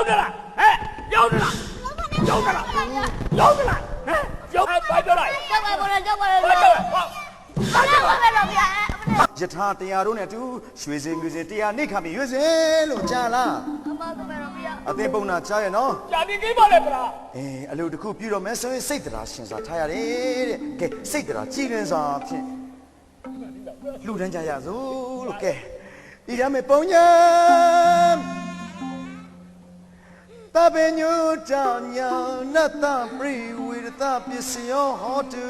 的了，哎，有的了，有的了，有的了，哎，有快点来，叫过来，叫过来，快点来，快点来。ယထာတရားတို့နဲ့တူရွှေစင်မျိုးစင်တရားနိခါပြီးရွှေစင်လို့ကြားလားအသိပုံနာကြားရဲ့နော် 家里给包来不啦？ အလုပ်တစ်ခုပြုတော့မယ်ဆိုရင်စိတ်တရားရှင်စာထားရတယ်တဲ့ကဲစိတ်တရားကြည်လင်စွာဖြင့်လူတန်းကြရစို့လို့ကဲဤရမယ်ပုံညာတပင်ညူတောင်ညာနတ်တပရိဝိရတပစ္စယောဟောတု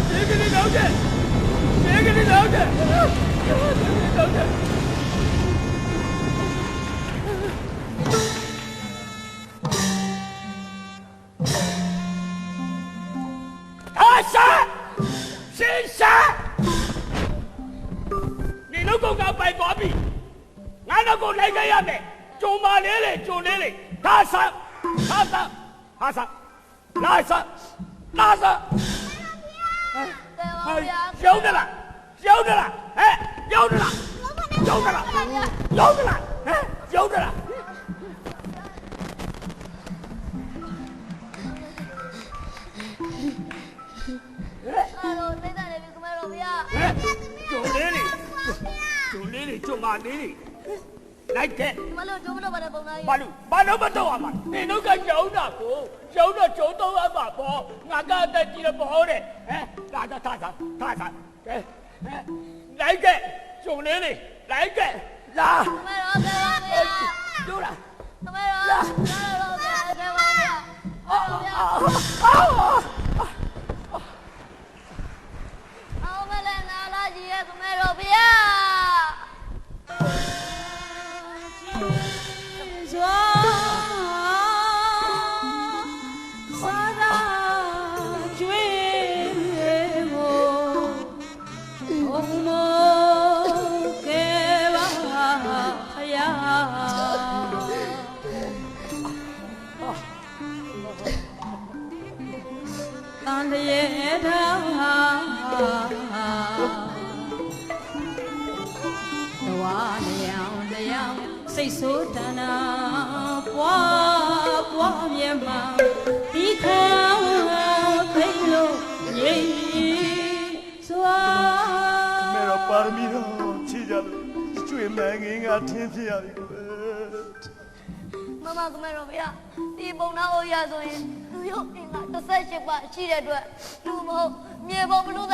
谁给你了解？谁给你了解？谁给你了解？他杀，谁杀？你能够搞白瓜皮，俺能够来个样的，种马连嘞，种连嘞，他杀，他杀，他杀，拉杀，拉杀。 有的了，有的了，哎，有的了，有的了，有的了，哎，有的了。就骂你哩，来给。马路不到啊嘛，你那个有那个，有那就到啊嘛不，俺家在地里不好的，哎，那个他上，给，哎，来给，兄弟哩，来给，拉。有了。စိတ်ဆိုးတနာပွားမြဲမှာဒီခံဖိလို့ငြိမ်စွာ မေရပါရမီတော့ချီကြလို့ကျွေးမငင်းကထင်းဖြစ်ရပြီကွယ် မမကမဲတော့ဗျာဒီပုံနာအိုရဆိုရင်လူရုပ်အင်္ဂါ18ပါရှိတဲ့အတွက်လူမဟုတ်မြေပုံမလို့